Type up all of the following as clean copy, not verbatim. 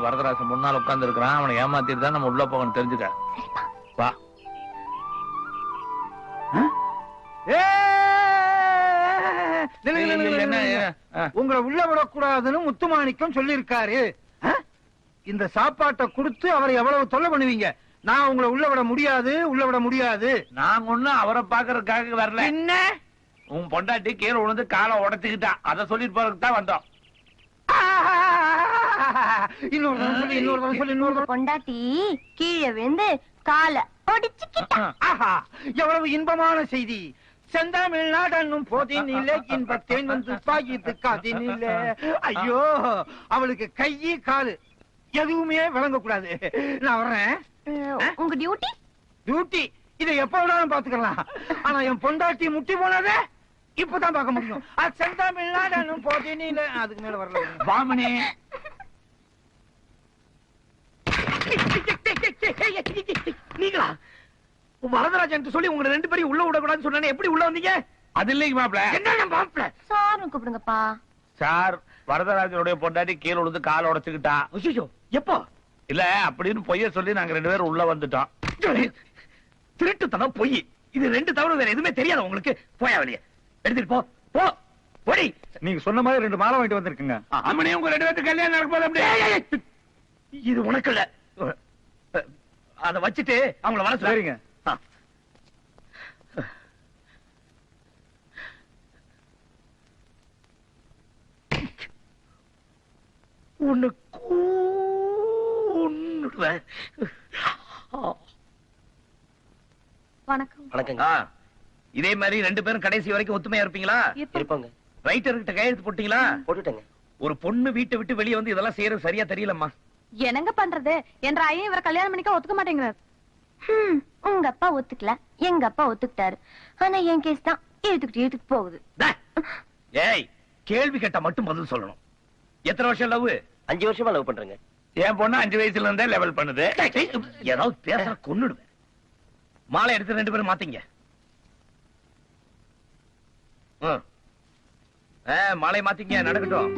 Constable Varadarasan முன்னால உட்கார்ந்து இருக்கிறான். அவனை ஏமாத்திட்டு தான் நம்ம உள்ள போகணும், தெரிஞ்சுக்க. வா. உங்களை உள்ள விடக்கூடாதுன்னு முத்துமாணிக்கம் சொல்லி இருக்காரு. இந்த சாப்பாட்டை கொடுத்து அவரை எவ்வளவு தொல்லை பண்ணுவீங்க? நான் உங்களை உள்ள விட முடியாது, உள்ள விட முடியாது. நாங்க ஒண்ணும் அவரை பாக்குறதுக்காக வரல. என்ன உன் பொண்டாட்டி கீழே விழுந்து காலை உடைச்சுக்கிட்டா, அதை சொல்லிட்டு போறதுக்கு தான் வந்தோம். இன்னொரு பொண்டாட்டி கீழே விழுந்து காலை ஒடிச்சுக்கிட்டா. எவ்வளவு இன்பமான செய்தி. செந்தமிழ்நாடன்னும் போதினில்லை, இன்பத்தேன் வந்து பாகித்து காதினில்லை. ஐயோ, அவளுக்கு கையி காலு எதுவுமே விளங்க கூடாது. நான் வர்றேன். உங்க டியூட்டி டியூட்டி இதை எப்ப வேணாலும் பாத்துக்கலாம். ஆனா என் பொண்டாட்டி முட்டி போனதே இப்பதான் பார்க்க முடியும். செந்தமிழ்நாடன்னும் போதினில்லை, அதுக்கு மேல வரல. வாமனி நீங்களா வரதராஜன் சொல்லி உங்க ரெண்டு பேரும் உள்ள விடக்கூடாதுன்னு சொன்ன, எப்படி உள்ள வந்தீங்க? அது இல்லைங்க மாப்பிள. என்ன மாப்பிள? சார் கூப்பிடுங்கப்பா. சார், வரதராஜனுடைய பொண்டாட்டி கீழே விழுந்து காலை உடைச்சுக்கிட்டா. ஐயோ, எப்போ? இல்ல அப்படின்னு பொய்ய சொல்லி நாங்க ரெண்டு பேரும் உள்ள வந்துட்டோம். திருட்டுத்தனம், பொய், இது ரெண்டு தவிர வேற எதுவுமே தெரியாது உங்களுக்கு. போயா வெளிய, எடுத்துட்டு போ போ போடி. நீங்க சொன்ன மாதிரி 2 மாலை வாங்கிட்டு வந்திருக்குங்க. அம்மனே, உங்க ரெண்டு பேருக்கு கல்யாணம் நடக்க போது. அப்படியே இது உனக்கு இல்ல, அத வச்சுட்டு அவங்கள வர சரிங்க. வணக்கம். வணக்கங்க. இதே மாதிரி ரெண்டு பேரும் கடைசி வரைக்கும் ஒத்துமையா இருப்பீங்களா? இருப்பாங்க. ரைட்டர் கிட்ட கையெழுத்து போட்டீங்களா? போட்டுட்டேங்க. ஒரு பொண்ணு வீட்டை விட்டு வெளியே வந்து இதெல்லாம் செய்யறது சரியா தெரியலம்மா. என்னங்க பண்றது? என்ற ஐயன் இவரை கல்யாணம் பண்ணிக்க ஒத்துக்க மாட்டேங்கிறார். உங்க அப்பா ஒத்துக்கல, எங்க அப்பா ஒத்துக்கிட்டாரு. ஆனா என் கேஸ் தான் இழுத்துக்கிட்டு போகுது. ஏய், கேள்வி கேட்டா மட்டும் பதில் சொல்லணும். எத்தனை வருஷம் லவ்? 5 வருஷமா லவ் பண்றேங்க. என் பொண்ணு 5 வயசுல இருந்தே லெவல் பண்ணுது. ஏதாவது பேசுற கொன்னுடுவேன். மாலை எடுத்து ரெண்டு பேரும் மாத்தீங்க. மாலை மாத்தீங்க, நடக்கட்டும்.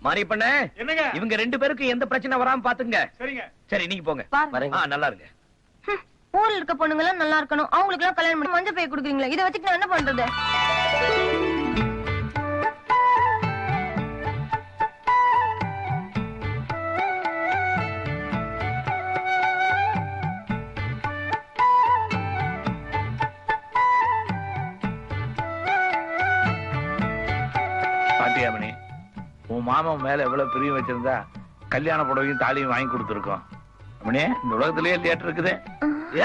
மாறி பண்ண என்னங்க? இவங்க ரெண்டு பேருக்கு எந்த பிரச்சனை வராம பாத்துங்க. சரிங்க. சரி, நீங்க போங்க. வரேங்க. நல்லா இருங்க. ஊர்ல இருக்க பொண்ணுங்க எல்லாம் நல்லா இருக்கணும், அவங்களுக்கு எல்லாம் கல்யாணம் பண்ணி மஞ்சள் பை கொடுக்குறீங்களா? இதை வச்சுட்டு நான் என்ன பண்றது? பாட்டியாமணி, உன் மாமன் மேல எவ்வளவு பிரியம் வச்சிருந்தா கல்யாண புடவையும் தாலியும் வாங்கி கொடுத்துருக்கோம். அம்மனே, இந்த உலகத்திலேயே தியேட்டர் இருக்குது.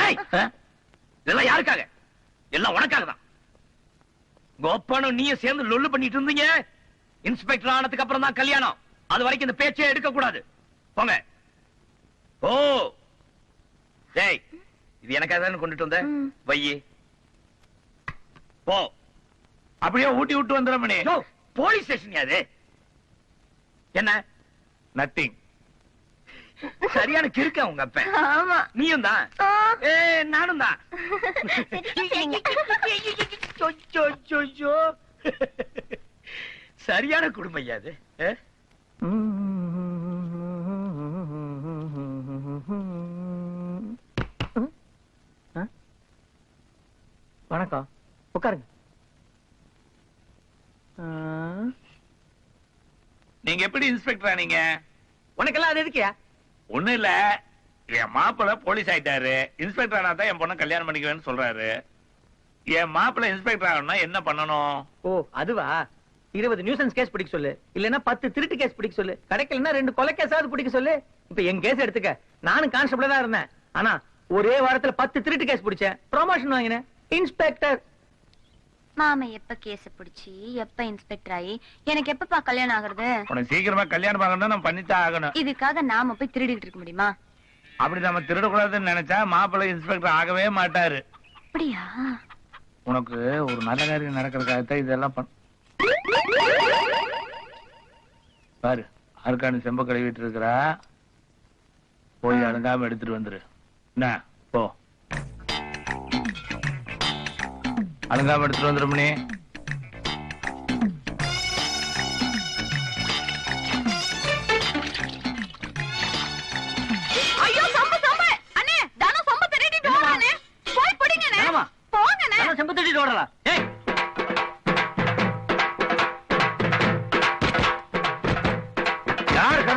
ஏய், இதெல்லாம் யாருக்காக? எல்லாம் உனக்காக தான். கோப்பானும் நீயும் சேர்ந்து லொல்லு பண்ணிட்டு இருந்தீங்க. இன்ஸ்பெக்டர் ஆனதுக்கு அப்புறம் தான் கல்யாணம். அது வரைக்கும் இந்த பேச்சே எடுக்க கூடாது. போங்க. ஓ, ஏய், இது எனக்காக தானே கொண்டுட்டு வந்த? வையி, போ. அப்படியே ஊட்டி விட்டு வந்துடுறமணி. போலீஸ் ஸ்டேஷன் அது. என்ன? நத்திங். சரியான கிறுக்க உங்க அப்ப. ஆமா, நீயும் தான். நானும் தான். சரியான குடும்பம் ஐயா அது. வணக்கம், உட்காருங்க. நீங்க எப்படி இன்ஸ்பெக்டரா? நீங்க உனக்கெல்லாம் அது எதுக்கியா? ஒண்ணு இல்ல, என் மாப்பிள்ள போலீஸ் ஆயிட்டாரு. இன்ஸ்பெக்டர் ஆனா தான் என் பொண்ணை கல்யாணம் பண்ணிக்குவேன்னு சொல்றாரு. என் மாப்பிள்ள இன்ஸ்பெக்டர் ஆகணும்னா என்ன பண்ணணும்? ஓ, அதுவா? 20 நியூசன்ஸ் கேஸ் பிடிக்க சொல்லு, இல்லன்னா 10 திருட்டு கேஸ் பிடிக்க சொல்லு, கிடைக்கலன்னா 2 கொலை கேஸாவது பிடிக்க சொல்லு. இப்ப என் கேஸ் எடுத்துக்க. நானும் கான்ஸ்டபிளா தான் இருந்தேன். ஆனா ஒரே வாரத்துல 10 திருட்டு கேஸ் பிடிச்சேன், ப்ரமோஷன் வாங்கினேன், இன்ஸ்பெக்டர். மாமா எப்ப கேஸ் பிடிச்சி எப்ப இன்ஸ்பெக்டர் ஆகி எனக்கு எப்பப்பா கல்யாணம் ஆகுறது? உனக்கு சீக்கிரமா கல்யாணம் பண்ணணும், நம்ம பண்ணித்தான் ஆகணும். இதுக்காக நாம போய் திருடிட்டு இருக்க முடியுமா? அப்படி நம்ம திருடக்கூடாதுன்னு நினைச்சா மாப்பிள்ளை இன்ஸ்பெக்டர் ஆகவே மாட்டாரு. அப்படியா? உனக்கு ஒரு நல்ல காரியம் நடக்கிறதுக்காகத்தான் இதெல்லாம் பாரு. அருக்காணி செம்ப கழுவிட்டு இருக்கிறா, போய் அழுங்காம எடுத்துட்டு வந்துரு. என்ன, போ, அழுங்காம எடுத்துட்டு வந்துருமணி.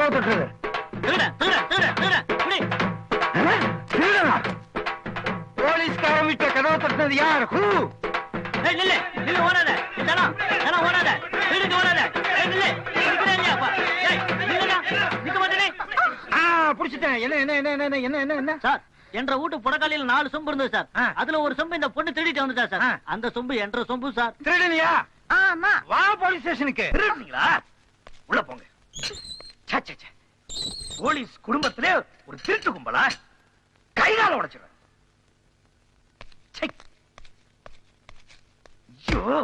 கதவை தட்டுறது? திருடனா? போலீஸ்காரன் வீட்டுல கதவை தட்டுறது யார்? ஹூ? புடிச்சிட்டேன். என்ன என்ன என்ன என்ன என்ன என்ன என்ன சார் என்ற வீட்டு புடக்காலையில 4 சொம்பு இருந்தது சார். அதுல ஒரு சொம்பு இந்த பொண்ணு திருடிட்டு வந்துட்டா சார். அந்த சொம்பு என்ற சொம்பு சார். திருடனியா? ஆமா. வா போலீஸ் ஸ்டேஷனுக்கு. திருடுனீங்களா? உள்ள போங்க. ச்சே, ச்சே, ச்சே. போலீஸ் குடும்பத்திலே ஒரு திருட்டு கும்பலா? கைகால உடைச்சிடுறேன். ச்சே. ஐயோ.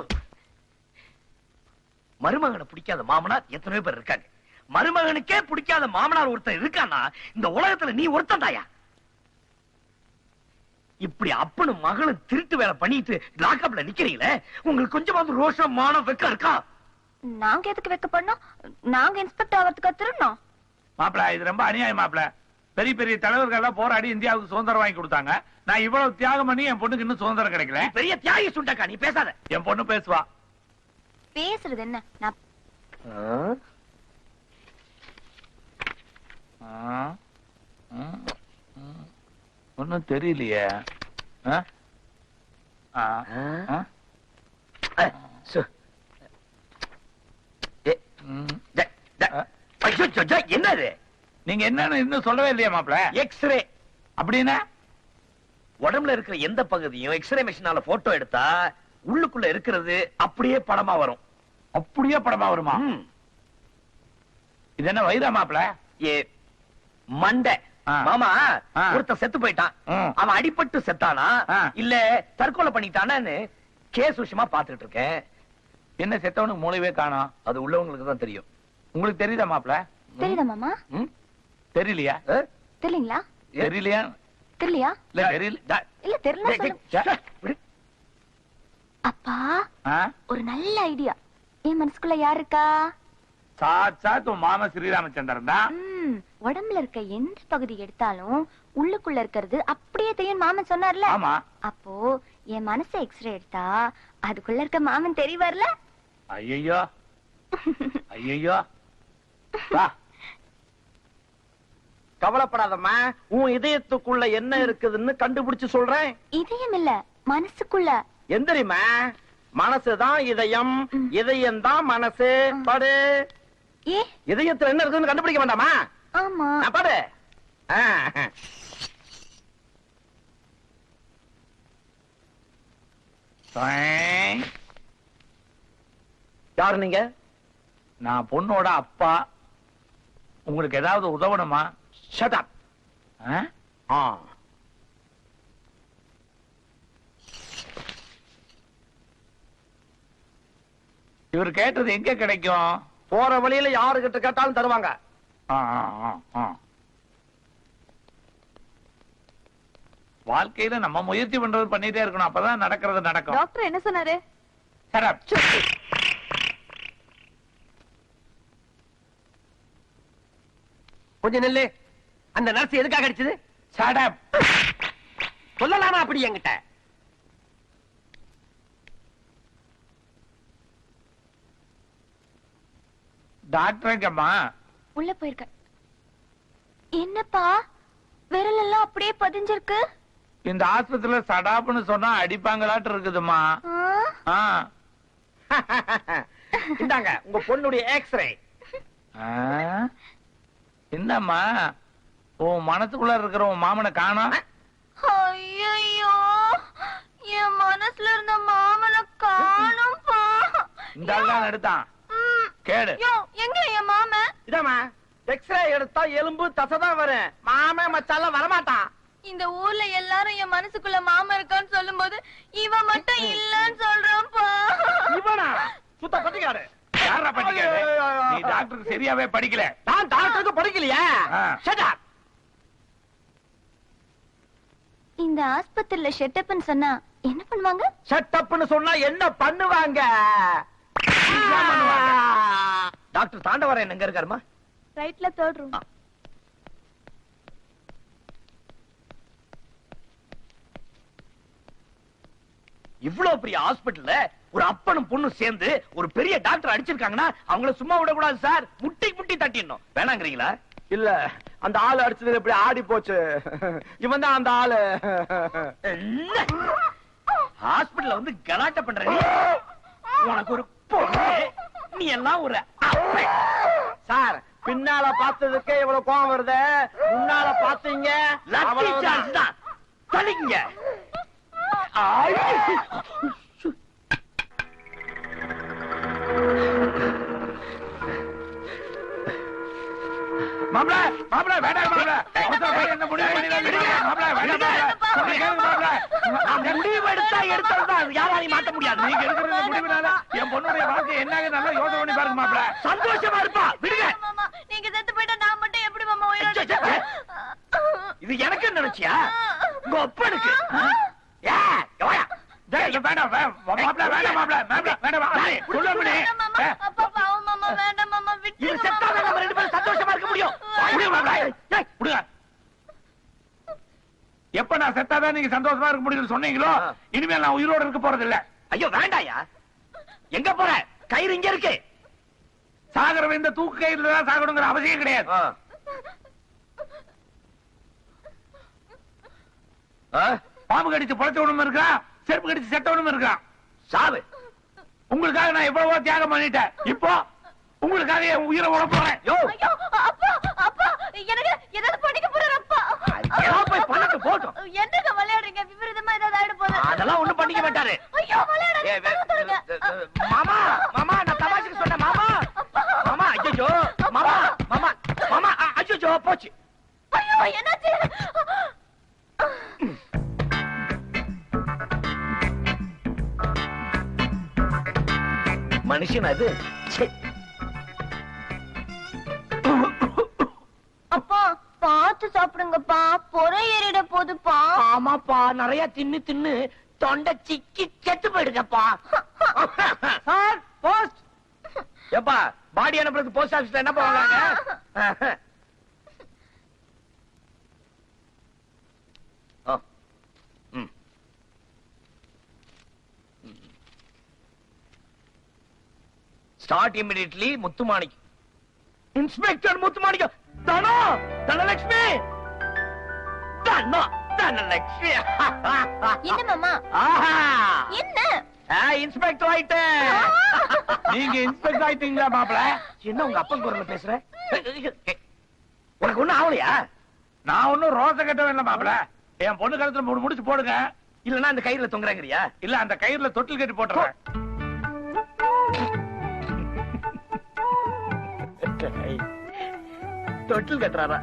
மருமகனை பிடிக்காத மாமனார் எத்தனையோ பேர் இருக்காங்க. மருமகனுக்கே பிடிக்காத மாமனார் ஒருத்தன் இருக்கானா இந்த உலகத்துல நீ ஒருத்தன் தாயா? இப்படி அப்பனும் மகளும் திருட்டு வேலை பண்ணிட்டு லாக்அப்ல நிக்கிறீங்களே, உங்களுக்கு கொஞ்சமாவது ரோஷம் மானம் வெக்கம் இருக்கா? நாங்க எதுக்கு வைக்க பண்ணோம்? நாங்க இன்ஸ்பெக்டர் ஆகிறதுக்கு திருடணும். மாப்பிள இது ரொம்ப அநியாயம் மாப்பிள. பெரிய பெரிய தலைவர்கள் எல்லாம் போராடி இந்தியாவுக்கு சுதந்திரம் வாங்கி கொடுத்தாங்க. நான் இவ்வளவு தியாகம் பண்ணி என் பொண்ணுக்கு இன்னும் சுதந்திரம் கிடைக்கல. நீ பெரிய தியாகி சுண்டக்கா, நீ பேசாத. என் பொண்ணு பேசுவா. பேசுறது என்ன? நான் ஒன்னும் தெரியலையே. என்னது? நீங்க என்னன்னு இன்னும் சொல்லவே இல்லையா மாப்பிள? எக்ஸ்ரே. அப்படின்னா உடம்புல இருக்கிற எந்த பகுதியும் எக்ஸ்ரே மிஷினால போட்டோ எடுத்தா உள்ளுக்குள்ள இருக்கிறது அப்படியே படமா வரும். அப்படியே படமா வருமா? இது என்ன வயிறா மாப்பிள? ஏ மண்டை. மாமா ஆ. ஒருத்தன் செத்து போயிட்டான். ம். அவன் அடிபட்டு செத்தானா ஆ. இல்ல தற்கொலை பண்ணிட்டானான்னு கேஸ் விஷயமா பாத்துட்டு இருக்கேன். என்ன செத்தவனுக்கு மூளைவே காணோம்? அது உள்ளவங்களுக்கு தான் தெரியும். உங்களுக்கு தெரியுதா மாப்பிள? தெரியுதா மாமா? ம்? தெரியலையா? ஆ? தெரியலீங்களா? தெரியலையா? தெரியலையா? இல்ல தெரியல. இல்ல தெரியல சொல்லுங்க. விடு. அப்பா ஆ? ஒரு நல்ல ஐடியா. என் மனசுக்குள்ள யார் இருக்கா? சாட்சாத் உன் மாமா ஸ்ரீராமச்சந்திரன் தான். உடம்புல இருக்க எந்த பகுதி எடுத்தாலும் உள்ளுக்குள்ள இருக்கிறது அப்படியே தெரியும் மாமன் சொன்னார்ல. ஆமா. அப்போ என் மனசை எக்ஸ்ரே எடுத்தா அதுக்குள்ள இருக்க மாமன் தெரியவார்ல. ஐயோ ஐயோ. வா. கவலைப்படாதம்மா, உன் இதயத்துக்குள்ள என்ன இருக்குதுன்னு கண்டுபிடிச்சு சொல்றேன். இதயம் இல்ல, மனசுக்குள்ள. எந்திரிமா, மனசுதான் இதயம், இதயம் தான் மனசு. பாடு. ஏ இதயத்துல என்ன இருக்குன்னு கண்டுபிடிக்க வேண்டாமா? ஆமா. பாடு. யாரு நீங்க? நான் பொண்ணோட அப்பா. உங்களுக்கு ஏதாவது உதவணுமா? Shut up. இவர் கேட்டது எங்க கிடைக்கும்? போற வழியில யாருகிட்ட கேட்டாலும் தருவாங்க. ஆ, ஆ, ஆ, ஆ. வாழ்க்கையில நம்ம முயற்சி பண்றது பண்ணிட்டே இருக்கணும். அப்பதான் நடக்கிறது நடக்கும். டாக்டர் என்ன சொன்னாரு? Shut up. கொஞ்சம் நெல்லு. அந்த நர்ஸ் எதுக்காக அடிச்சது? Shut up. சொல்லலாமா அப்படி என்கிட்ட? டாக்டர் எங்கம்மா? உள்ள போயிருக்க. என்னப்பா விரல் எல்லாம் அப்படியே பதிஞ்சிருக்கு? இந்த ஆஸ்பத்திரியில சடாப்னு சொன்னா அடிப்பாங்களாட்டு இருக்குதுமா. ஆ? இந்தாங்க உங்க பொண்ணுடைய எக்ஸ்ரே. என்னம்மா உன் மனசுக்குள்ள இருக்கிற உன் மாமனை காணோம்? ஐயையோ, என் மனசுல இருந்த மாமனை காணோம்பா. இந்த ஆள் தான் எடுத்தான். கேடு. யோ, எங்க என் மாமன்? இதாமா எக்ஸ்ரே எடுத்தா எலும்பு தசைதான் வரும். மாமன் மச்சாலாம் வரமாட்டான். இந்த ஊர்ல எல்லாரும் என் மனசுக்குள்ள மாமன் இருக்கான்னு சொல்லும்போது இவன் மட்டும் இல்லன்னு சொல்றான்ப்பா. இவனா சுத்த பட்டிக்காரு. யாரா படிக்காது? நீ டாக்டருக்கு சரியாவே படிக்கல. நான் டாக்டருக்கு படிக்கலையா? Shut up. இந்த ஆஸ்பத்திரியில ஷெட்டப்னு சொன்னா என்ன பண்ணுவாங்க? ஷட் அப்னு சொன்னா என்ன பண்ணுவாங்க? டாக்டர் தாண்டவரன் எங்க இருக்காருமா? ரைட்ல 3rd ரூம். இவ்வளவு பெரிய ஹாஸ்பிடல்ல ஒரு அப்பனும் பொண்ணும் சேர்ந்து ஒரு பெரிய டாக்டர் அடிச்சிருக்காங்கன்னா அவங்கள சும்மா விடக்கூடாது சார். முட்டி முட்டி தட்டிடணும். வேணாங்கிறீங்களா? இல்ல, அந்த ஆளு அடிச்சது எப்படி ஆடி போச்சு. இவன் தான் அந்த ஆளு. ஹாஸ்பிடல்ல வந்து கலாட்டா பண்ற நீ. உனக்கு ஒரு பொண்ணு, நீ எல்லாம் ஒரு அப்பன். சார், பின்னால பார்த்ததுக்கு இவ்வளவு கோவம் வருது, முன்னால பாத்தீங்க லக்கி சான்ஸ் தான். தள்ளிங்க. மாப்ள மாப்ள வேண்டாம் மாப்ள. என்ன முடிவு பண்ணிடாதீங்க மாப்ள. வேண்டாம் மாப்ள. நான் முடிவு எடுத்தா எடுத்ததுதான். அது யாராலையும் மாத்த முடியாது. நீங்க எடுக்கிற முடிவுனால என் பொண்ணுடைய வாழ்க்கை என்னாக நல்லா யோசனை பண்ணி பாருங்க மாப்ள. சந்தோஷமா இருப்பா. விடுங்க. மாமா, நீங்க செத்து போயிட்டா நான் மட்டும் எப்படி மாமா உயிரோட இது எனக்கு நினைச்சியா? உங்க அப்பனுக்கு. வேண்டாம் மாப்ள. வேண்டாம் மாப்ள. மாப்ள வேண்டாம். சொல்லுங்க. அப்பா பாவம் மாமா, வேண்டாம் மாமா, விட்டு இது செத்தாதான் நம்ம ரெண்டு பேரும் சந்தோஷமா இருக்க முடியும். முடியும் மாப்ள. விடுங்க. எப்ப நான் செத்தாதான் நீங்க சந்தோஷமா இருக்க முடியும்னு சொன்னீங்களோ, இனிமேல் நான் உயிரோட இருக்க போறது இல்ல. ஐயோ வேண்டாயா. எங்க போற? கயிறு இங்க இருக்கு. சாகரவன் இந்த தூக்கு கயிறுல தான் சாகணுங்கிற அவசியம் கிடையாது. பாம்பு கடிச்சு பொழைச்சவனும் இருக்கான், செருப்பு கடிச்சு செத்தவனும் இருக்கான். சாவு. உங்களுக்காக நான் எவ்வளவோ தியாகம் பண்ணிட்டேன். இப்போ உங்களுக்காக என் உயிரை விட போறேன். யோ, ஐயோ அப்பா, அப்பா எனக்கு ஏதாவது பண்ணிக்க போறாரு அப்பா. ஏதோ போய் பண்ணட்டு போட்டும். என்னங்க விளையாடுறீங்க? விபரீதமா ஏதாவது ஆயிட போகுது. அதெல்லாம் ஒண்ணும் பண்ணிக்க மாட்டாரு. ஐயோ விளையாடாதீங்க. மாமா மாமா, நான் தமாஷுக்கு சொன்னேன் மாமா. மாமா ஐயோ மாமா மாமா மாமா ஐயோ போச்சு. ஐயோ என்னாச்சு? மனுஷன் அது. அப்பா பார்த்து சாப்பிடுங்கப்பா, பொறை ஏறிட போதுப்பா. ஆமாப்பா, நிறைய தின்னு தின்னு தொண்டை சிக்கி செத்து போயிடுங்கப்பா. Sir, post. எப்பா பாடி அனுப்புறதுக்கு போஸ்ட் ஆபீஸ்ல என்ன போவாங்க? Start immediately. Muthumanickam. Inspector Muthumanickam. Dhano Dhanalakshmi. Dhano Dhanalakshmi. என்ன மாமா? ஆஹா, என்ன? இன்ஸ்பெக்டர் ஆயிட்டேன். நீங்க இன்ஸ்பெக்டர் ஆயிட்டீங்களா மாப்ள? என்ன உங்க அப்பன் குரல்ல பேசுற? உனக்கு ஒண்ணும் ஆகலையா? நான் ஒன்னும் ரோச கட்டவே இல்ல மாப்ள. என் பொண்ணு கழுத்துல மூணு முடிச்சு போடுங்க. இல்லன்னா அந்த கயிறுல தொங்குறாங்கறியா? இல்ல அந்த கயிறுல தொட்டில் கட்டி போட்டுறேன். தொட்டில் கட்டுறாரா?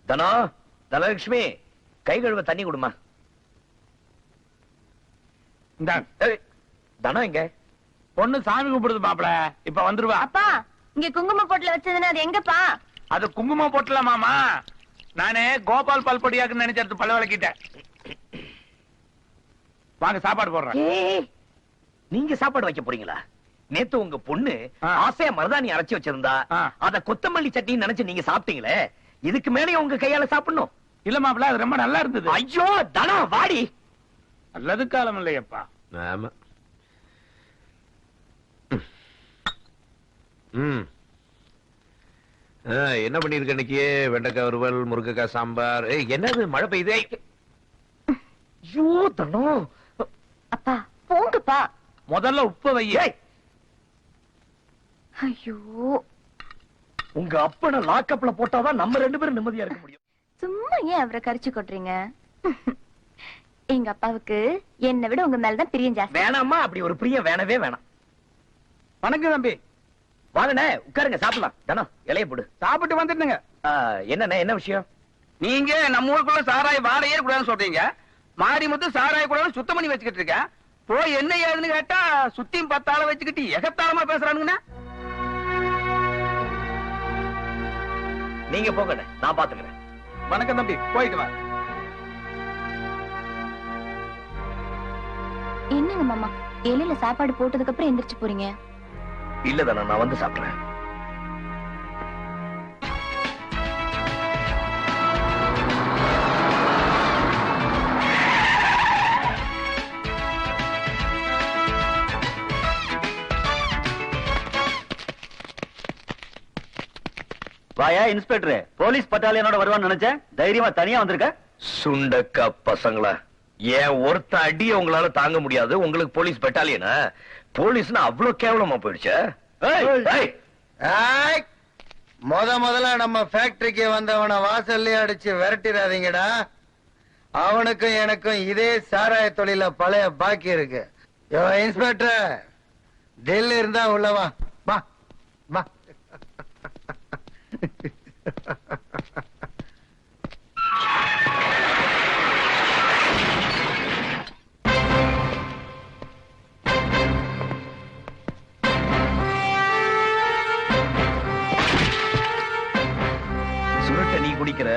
தனோ தனலட்சுமி, கை கழுவ தண்ணி கொடுமா. தனம் எங்க? பொண்ணு சாமி கும்பிடுது மாப்ள. இப்ப வந்துருவா. அப்பா இங்க குங்கும போட்டுல வச்சதுன்னா அது எங்கப்பா? அது குங்குமம் போட்டல மாமா. நானே கோபால் பல்பொடியாக்குன்னு நினைச்சது பல்ல விளக்கிட்டேன். வாங்க சாப்பாடு போடுறேன். நீங்க சாப்பாடு வைக்க போறீங்களா? நேத்து உங்க பொண்ணு ஆசையா மருதாணி அரைச்சு வச்சிருந்தா, அத கொத்தமல்லி சட்னி நினைச்சு நீங்க சாப்பிட்டீங்களே, இதுக்கு மேலே உங்க கையால சாப்பிடணும். இல்ல மாப்ள, அது ரொம்ப நல்லா இருந்தது. ஐயோ தனம் வாடி. நல்லது காலம் இல்லையப்பா. ஆமா. என்ன பண்ணிருக்க இன்னைக்கு? வெண்டைக்காய் வறுவல், முருங்கைக்காய் சாம்பார். என்னது மழை பெய்யுதே? ஐயோ தனம். அப்பா போங்கப்பா. முதல்ல உப்பு வையே. ஐயோ, உங்க அப்பனை லாக்கப்ல போட்டாதான் நம்ம ரெண்டு பேரும் நிம்மதியா இருக்க முடியும். சும்மா ஏன் அவரை கரிச்சு கொட்டுறீங்க? எங்க அப்பாவுக்கு என்னை விட உங்க மேலதான் பிரியம் ஜாஸ்தி. வேணாமா? அப்படி ஒரு பிரியம் வேணவே வேணாம். வணக்கம் தம்பி. வாங்கண்ணே உட்காருங்க, சாப்பிடலாம். தனம் இலைய போடு. சாப்பிட்டு வந்துட்டுங்க. என்னண்ணே, என்ன விஷயம்? நீங்க நம்ம ஊருக்குள்ள சாராய வாடையே கூடாதுன்னு சொல்றீங்க. மாடி மொத்தம் சாராய கூடாதுன்னு சுத்தம் பண்ணி வச்சுக்கிட்டு இருக்க. போய் என்ன ஏதுன்னு கேட்டா சுத்தியும் 10 ஆளை வச்சுக்கிட்டு எகத்தாளமா பேசுறானுங்கண்ணா. நீங்க போங்கண்ணே, நான் பாத்துக்கிறேன். வணக்கம் தம்பி, போயிட்டு வா. என்னங்க மாமா, இலையில சாப்பாடு போட்டதுக்கு அப்புறம் எந்திரிச்சு போறீங்க? இல்லதானே, நான் வந்து சாப்பிடுறேன். வாயா இன்ஸ்பெக்டர், போலீஸ் பட்டாலியனோட வருவான்னு நினைச்சேன். தைரியமா தனியா வந்திருக்க. சுண்டக்கா பசங்களா, ஏன் ஒருத்த அடி உங்களால தாங்க முடியாது, உங்களுக்கு போலீஸ் பெட்டாலியனா? போலீஸ்னா அவ்வளவு கேவலமா போயிடுச்சு. முதல்ல நம்ம ஃபேக்டரிக்கு வந்தவன வாசல்லே அடிச்சு விரட்டிடாதீங்கடா. அவனுக்கும் எனக்கும் இதே சாராய தொழில பழைய பாக்கி இருக்கு. யோ இன்ஸ்பெக்டர், தில் இருந்தா உள்ளவா. வா வா. சுருட்ட நீ குடிக்கிற,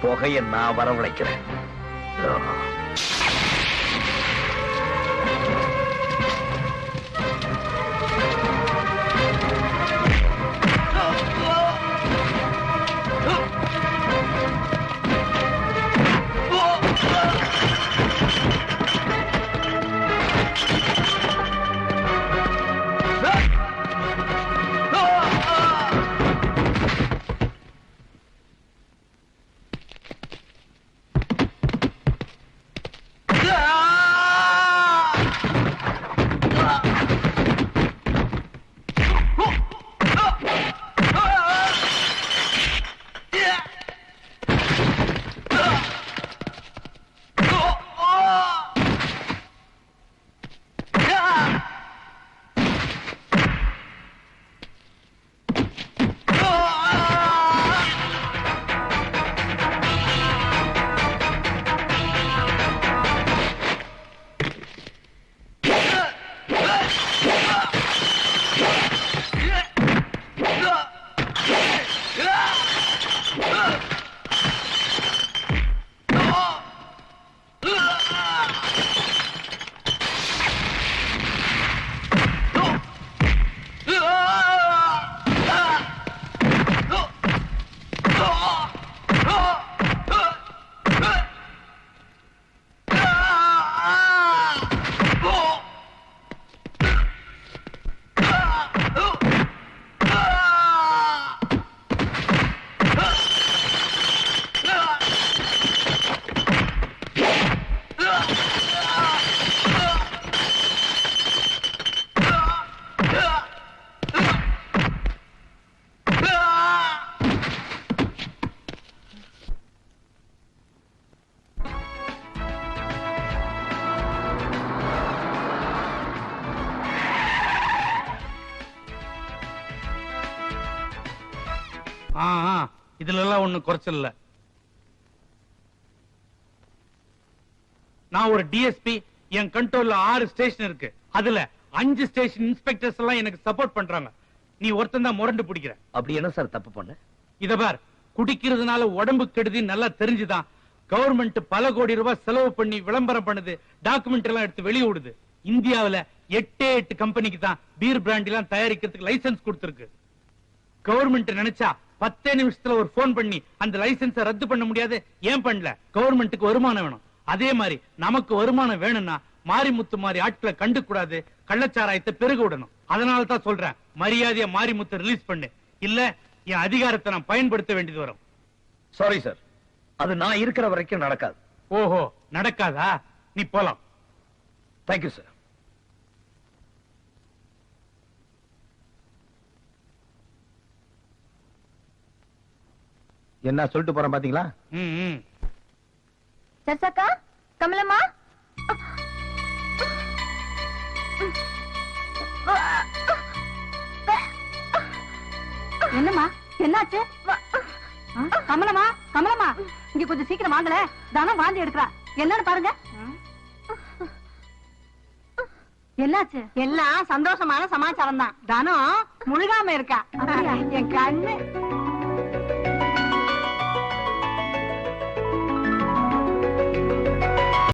புகைய நான் வரவழைக்கிறேன். இதுல எல்லாம் ஒண்ணு குறைச்சல் இல்ல. நான் ஒரு டிஎஸ்பி, என் கண்ட்ரோல்ல 6 ஸ்டேஷன் இருக்கு. அதுல 5 ஸ்டேஷன் இன்ஸ்பெக்டர்ஸ் எல்லாம் எனக்கு சப்போர்ட் பண்றாங்க. நீ ஒருத்தன் தான் முரண்டு பிடிக்கிற. அப்படி என்ன சார் தப்பு பண்ண? இத பார், குடிக்கிறதுனால உடம்பு கெடுதி நல்லா தெரிஞ்சுதான் கவர்மெண்ட் பல கோடி ரூபாய் செலவு பண்ணி விளம்பரம் பண்ணுது, டாக்குமெண்ட் எல்லாம் எடுத்து வெளிய விடுது. இந்தியாவுல 8 கம்பெனிக்கு தான் பீர் பிராண்ட் எல்லாம் தயாரிக்கிறதுக்கு லைசன்ஸ் கொடுத்திருக்கு. கவர்மெண்ட் நினைச்சா 10 நிமிஷத்துல ஒரு போன் பண்ணி அந்த லைசன்ஸை ரத்து பண்ண முடியாது. ஏன் பண்ணல? கவர்மெண்ட்டுக்கு வருமானம் வேணும். அதே மாதிரி நமக்கு வருமானம் வேணும்னா மாரிமுத்து மாதிரி ஆட்களை கண்டு கூடாது, கள்ளச்சாராயத்தை பெருக விடணும். அதனால தான் சொல்றேன், மரியாதையா மாரிமுத்து ரிலீஸ் பண்ணு, இல்ல என் அதிகாரத்தை நான் பயன்படுத்த வேண்டியது வரும். சாரி சார், அது நான் இருக்கிற வரைக்கும் நடக்காது. ஓஹோ, நடக்காதா? நீ போலாம். Thank you sir. என்ன சொல்லிட்டு போறேன் பாத்தீங்களா? சரசக்கா, கமலம்மா, என்னம்மா என்னாச்சு? கமலம்மா, கமலம்மா, இங்க கொஞ்சம் சீக்கிரம் வாங்கல. தானம் வாந்தி எடுக்கிறா. என்னன்னு பாருங்க. என்னாச்சு? எல்லாம் சந்தோஷமான சமாச்சாரம் தான். தானம் முழுகாம இருக்கா. என் கண்ணு